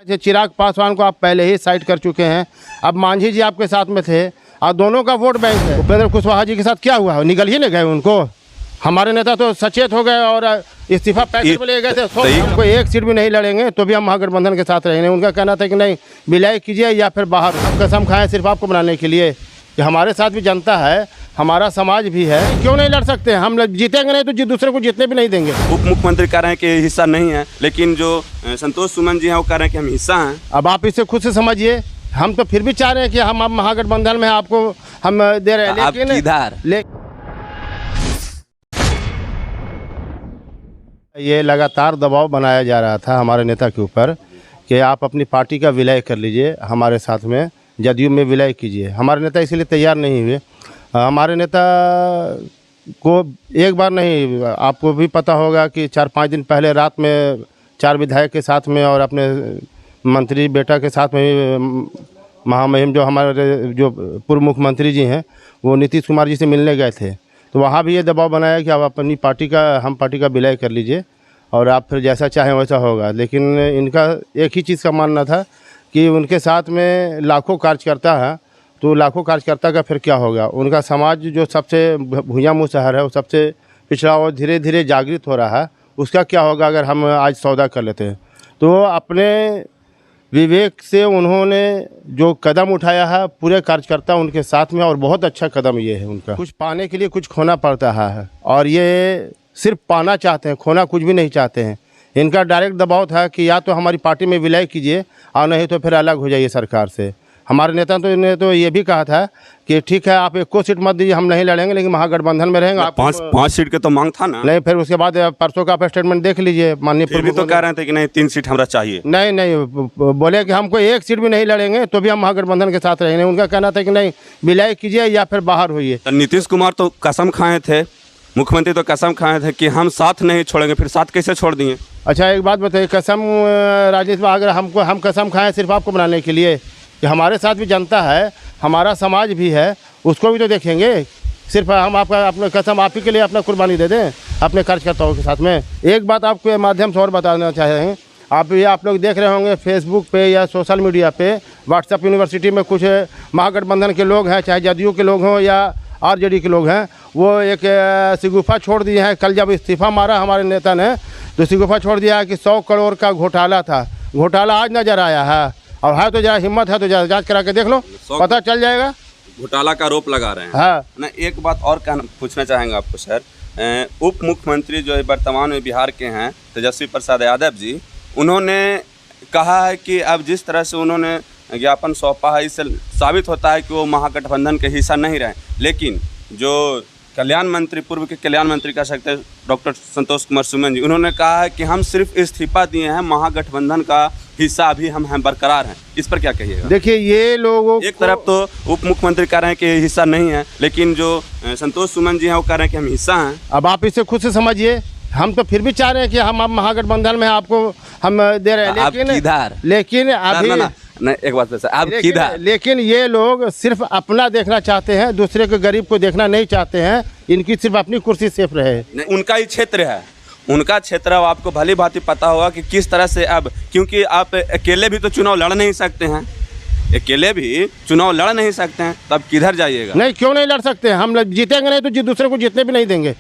चिराग पासवान को आप पहले ही साइड कर चुके हैं। अब मांझी जी आपके साथ में थे और दोनों का वोट बैंक है। उपेंद्र कुशवाहा जी के साथ क्या हुआ, निकल ही नहीं गए उनको। हमारे नेता तो सचेत हो गए और इस्तीफा पैकेट में ले गए थे। हमको एक सीट भी नहीं लड़ेंगे तो भी हम महागठबंधन के साथ रहेंगे। उनका कहना था कि नहीं विलय कीजिए या फिर बाहर। हम कसम खाएं सिर्फ आपको बनाने के लिए कि हमारे साथ भी जनता है, हमारा समाज भी है। क्यों नहीं लड़ सकते हैं? हम जीतेंगे नहीं तो दूसरे को जीतने भी नहीं देंगे। उप मुख्यमंत्री कह रहे हैं कि हिस्सा नहीं है, लेकिन जो संतोष सुमन जी हैं वो कह रहे हैं कि हम हिस्सा हैं। अब आप इसे खुद से समझिए। हम तो फिर भी चाह रहे हैं कि हम महागठबंधन में आपको हम दे रहे हैं, लेकिन ये लगातार दबाव बनाया जा रहा था हमारे नेता के ऊपर कि आप अपनी पार्टी का विलय कर लीजिए, हमारे साथ में जदयू में विलय कीजिए। हमारे नेता इसलिए तैयार नहीं हुए। हमारे नेता को एक बार नहीं, आपको भी पता होगा कि 4-5 दिन पहले रात में 4 विधायक के साथ में और अपने मंत्री बेटा के साथ में महामहिम जो हमारे जो पूर्व मुख्यमंत्री जी हैं वो नीतीश कुमार जी से मिलने गए थे। तो वहाँ भी ये दबाव बनाया कि आप अपनी पार्टी का विलय कर लीजिए और आप फिर जैसा चाहें वैसा होगा। लेकिन इनका एक ही चीज़ का मानना था कि उनके साथ में लाखों कार्यकर्ता हैं, तो लाखों कार्यकर्ता का फिर क्या होगा। उनका समाज जो सबसे भूया मुँह शहर है, वो सबसे पिछड़ा और धीरे धीरे जागृत हो रहा है, उसका क्या होगा अगर हम आज सौदा कर लेते हैं। तो अपने विवेक से उन्होंने जो कदम उठाया है, पूरे कार्यकर्ता उनके साथ में, और बहुत अच्छा कदम ये है उनका। कुछ पाने के लिए कुछ खोना पड़ता है और ये सिर्फ पाना चाहते हैं, खोना कुछ भी नहीं चाहते हैं। इनका डायरेक्ट दबाव था कि या तो हमारी पार्टी में विलय कीजिए और नहीं तो फिर अलग हो जाइए सरकार से। हमारे नेता तो ने तो ये भी कहा था कि ठीक है आप एक को सीट मत दीजिए, हम नहीं लड़ेंगे लेकिन महागठबंधन में रहेंगे। आप पाँच सीट के तो मांग था ना। नहीं, फिर उसके बाद परसों का आप स्टेटमेंट देख लीजिए। माननीय फिर भी तो कह रहे थे कि नहीं 3 सीट हमारा चाहिए। नहीं, बोले कि हमको एक सीट भी नहीं लड़ेंगे तो भी हम महागठबंधन के साथ रहेंगे। उनका कहना था कि नहीं विलय कीजिए या फिर बाहर होइए। तो नीतीश कुमार तो कसम खाए थे, मुख्यमंत्री तो कसम खाए थे कि हम साथ नहीं छोड़ेंगे, फिर साथ कैसे छोड़ दिए? अच्छा एक बात बताइए, कसम राजेश में अगर हम कसम खाएं सिर्फ आपको बनाने के लिए कि हमारे साथ भी जनता है, हमारा समाज भी है, उसको भी तो देखेंगे। सिर्फ हम आपका अपने कसम आप ही के लिए अपना कुर्बानी दे दें अपने कार्यकर्ताओं के साथ में। एक बात आपके माध्यम से और बताना चाहेंगे, आप लोग देख रहे होंगे फेसबुक पे या सोशल मीडिया पे, व्हाट्सएप यूनिवर्सिटी में कुछ महागठबंधन के लोग हैं, चाहे जदयू के लोग हों या आरजेडी के लोग हैं, वो एक शगुफा छोड़ दिए हैं। कल जब इस्तीफा मारा हमारे नेता ने तो शगुफा छोड़ दिया है कि 100 करोड़ का घोटाला था। घोटाला आज नज़र आया है, और है तो जरा हिम्मत है तो जरा जांच करा के देख लो, पता चल जाएगा। घोटाला का आरोप लगा रहे हैं। हाँ ना, एक बात और पूछना चाहेंगे आपको सर। उप मुख्यमंत्री जो वर्तमान में बिहार के हैं तेजस्वी प्रसाद यादव जी, उन्होंने कहा है कि अब जिस तरह से उन्होंने ज्ञापन सौंपा है, इससे साबित होता है कि वो महागठबंधन के हिस्सा नहीं रहे। लेकिन जो कल्याण मंत्री, पूर्व के कल्याण मंत्री कह सकते हैं डॉक्टर संतोष कुमार सुमन जी, उन्होंने कहा है कि हम सिर्फ इस्तीफा दिए हैं, महागठबंधन का हिस्सा अभी हम हैं, बरकरार हैं। इस पर क्या कहिएगा? देखिए ये लोगों एक तरफ तो उप मुख्यमंत्री कह रहे हैं कि हिस्सा नहीं है, लेकिन जो संतोष सुमन जी हैं वो कह रहे हैं कि हम हिस्सा हैं। अब आप इसे खुद से समझिए। हम तो फिर भी चाह रहे हैं कि हम महागठबंधन में आपको हम दे रहे हैं, लेकिन अभी नहीं, एक बात सर, आप किधर? लेकिन ये लोग सिर्फ अपना देखना चाहते हैं, दूसरे के गरीब को देखना नहीं चाहते हैं। इनकी सिर्फ अपनी कुर्सी सेफ रहे। उनका ही क्षेत्र है, उनका क्षेत्र। अब आपको भली भांति पता होगा कि किस तरह से, अब क्योंकि आप अकेले भी तो चुनाव लड़ नहीं सकते हैं, अकेले भी चुनाव लड़ नहीं सकते हैं, तब किधर जाइएगा? नहीं, क्यों नहीं लड़ सकते हैं? हम जीतेंगे नहीं तो दूसरे को जीतने भी नहीं देंगे।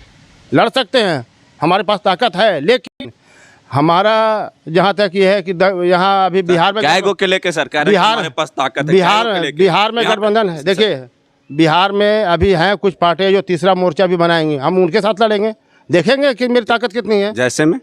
लड़ सकते हैं, हमारे पास ताकत है। लेकिन हमारा जहाँ तक ये है कि यहाँ अभी बिहार में क्या के लेके सरकार हमारे पास ताकत है, बिहार में गठबंधन है। देखिए बिहार में अभी हैं कुछ पार्टियां जो तीसरा मोर्चा भी बनाएंगी, हम उनके साथ लड़ेंगे, देखेंगे कि मेरी ताकत कितनी है। जैसे में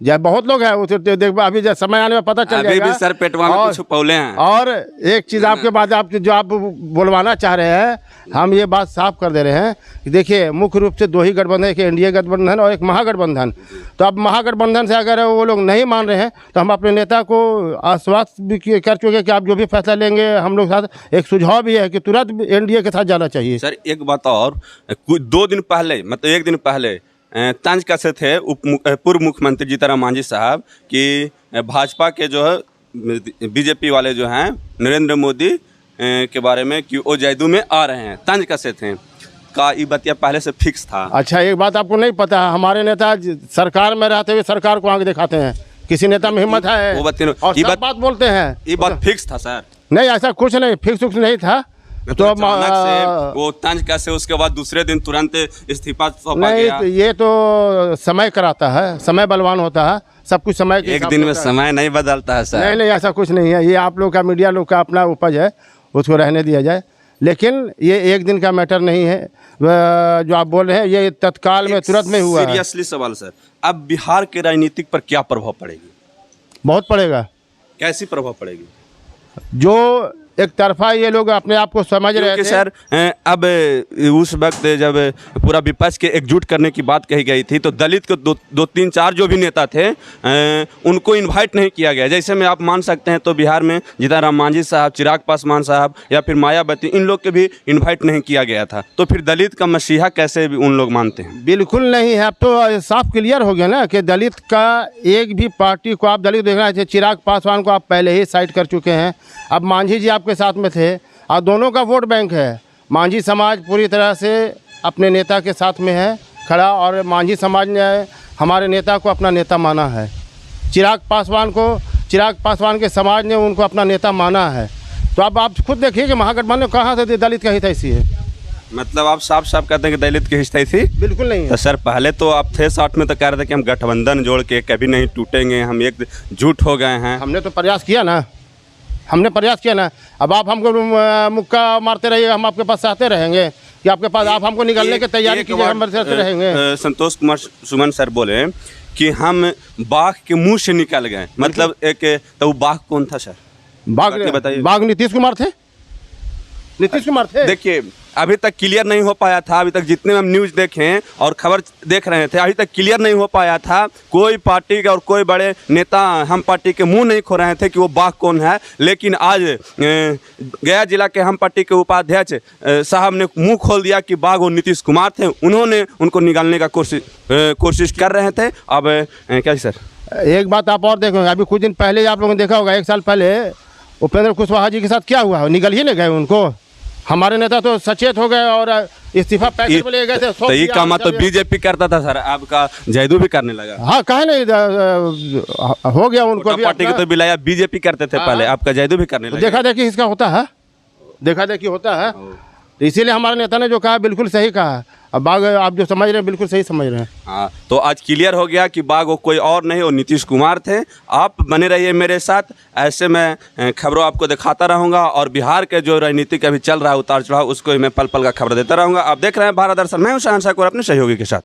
बहुत लोग हैं, देख अभी समय आने में पता चल जाएगा। अभी भी सर पेटवा में कुछ पौले हैं। और एक चीज़ आपके बाद आप जो आप बुलवाना चाह रहे हैं, हम ये बात साफ कर दे रहे हैं कि देखिए मुख्य रूप से 2 ही गठबंधन, एक एनडीए गठबंधन और एक महागठबंधन। तो अब महागठबंधन से अगर वो लोग नहीं मान रहे हैं तो हम अपने नेता को आश्वस्त भी कर चुके कि आप जो भी फैसला लेंगे हम लोग साथ। एक सुझाव भी है कि तुरंत एनडीए के साथ जाना चाहिए। सर एक बात और, कुछ 2 दिन पहले, मतलब 1 दिन पहले तंज कसे थे पूर्व मुख्यमंत्री जीतन राम मांझी साहब कि भाजपा के जो है बीजेपी वाले जो हैं नरेंद्र मोदी के बारे में कि वो जदयू में आ रहे हैं, तंज कसे थे का ये बतिया पहले से फिक्स था। अच्छा एक बात आपको नहीं पता है, हमारे नेता सरकार में रहते हुए सरकार को आगे दिखाते हैं किसी नेता में हिम्मत है? वो बात और सब बात बोलते हैं। ये बात फिक्स था सर? नहीं, ऐसा कुछ नहीं, फिक्स नहीं था। तो अचानक से वो तंज कैसे उसके बाद दूसरे दिन तुरंत इस्तीफा सौंपा नहीं गया? ये तो समय कराता है, समय बलवान होता है, सब कुछ समय के एक दिन में समय नहीं बदलता है सर। नहीं, ऐसा कुछ नहीं है। ये आप लोग का, मीडिया लोग का अपना उपज है, उसको रहने दिया जाए। लेकिन ये एक दिन का मैटर नहीं है जो आप बोल रहे हैं, ये तत्काल में तुरंत में हुआ है। सीरियसली सवाल सर, अब बिहार के राजनीतिक पर क्या प्रभाव पड़ेगी? बहुत पड़ेगा। कैसी प्रभाव पड़ेगी? जो एक तरफा ये लोग अपने आप को समझ रहे थे सर, अब उस वक्त जब पूरा विपक्ष के एकजुट करने की बात कही गई थी तो दलित को दो तीन चार जो भी नेता थे उनको इनवाइट नहीं किया गया। जैसे में आप मान सकते हैं तो बिहार में जीतन राम मांझी साहब, चिराग पासवान साहब या फिर मायावती, इन लोग के भी इन्वाइट नहीं किया गया था। तो फिर दलित का मसीहा कैसे भी उन लोग मानते हैं? बिल्कुल नहीं है। अब तो साफ क्लियर हो गया ना कि दलित का एक भी पार्टी को आप दलित देखना चाहिए। चिराग पासवान को आप पहले ही साइड कर चुके हैं। अब मांझी जी आपके साथ में थे और दोनों का वोट बैंक है। मांझी समाज पूरी तरह से अपने नेता के साथ में है खड़ा, और मांझी समाज ने हमारे नेता को अपना नेता माना है। चिराग पासवान के समाज ने उनको अपना नेता माना है। तो अब आप खुद देखिए कि महागठबंधन कहाँ से दलित का हितैषी है। मतलब आप साफ साफ कहते हैं कि दलित की हिस्सेदारी थी? बिल्कुल नहीं है। तो सर पहले तो आप थे 60 में तो कह रहे थे कि हम गठबंधन जोड़ के कभी नहीं टूटेंगे, हम एक जुट हो गए हैं। हमने तो प्रयास किया ना, अब आप हमको मुक्का मारते रहिए, हम आपके पास आते रहेंगे कि आपके पास आप हमको निकलने की तैयारी कीजिए, हम बरसाते रहेंगे। संतोष कुमार सुमन सर बोले कि हम बाघ के मुंह से निकल गए, मतलब एक, तो वो बाघ कौन था सर? बाघ नीतीश कुमार थे। देखिए अभी तक क्लियर नहीं हो पाया था, अभी तक जितने हम न्यूज़ देखें और खबर देख रहे थे अभी तक क्लियर नहीं हो पाया था। कोई पार्टी का और कोई बड़े नेता हम पार्टी के मुंह नहीं खो रहे थे कि वो बाघ कौन है। लेकिन आज गया जिला के हम पार्टी के उपाध्यक्ष साहब ने मुंह खोल दिया कि बाघ वो नीतीश कुमार थे, उन्होंने उनको निकालने का कोशिश कर रहे थे। अब क्या सर, एक बात आप और देखोगे, अभी कुछ दिन पहले आप लोगों ने देखा होगा, 1 साल पहले उपेंद्र कुशवाहा जी के साथ क्या हुआ, निकल ही नहीं गए उनको। हमारे नेता तो सचेत हो गए और इस्तीफा पैकेट में ले गए थे। तो ये काम तो बीजेपी करता था सर, आपका जयदू भी करने लगा। हाँ, कहे नहीं हो गया उनको भी। पार्टी को तो बिलाया, बीजेपी करते थे पहले, आपका जयदू भी करने लगा। देखा देखी इसका होता है, तो इसीलिए हमारे नेता ने जो कहा बिल्कुल सही कहा। अब बाघ आप जो समझ रहे हैं बिल्कुल सही समझ रहे हैं। हाँ, तो आज क्लियर हो गया कि बाघ वो कोई और नहीं, वो नीतीश कुमार थे। आप बने रहिए मेरे साथ, ऐसे मैं खबरों आपको दिखाता रहूँगा और बिहार के जो राजनीति अभी चल रहा है उतार चढ़ाव, उसको मैं पल पल का खबर देता रहूँगा। आप देख रहे हैं भारत दर्शन, मैं हूँ शहंशाह कौर अपने सहयोगी के साथ।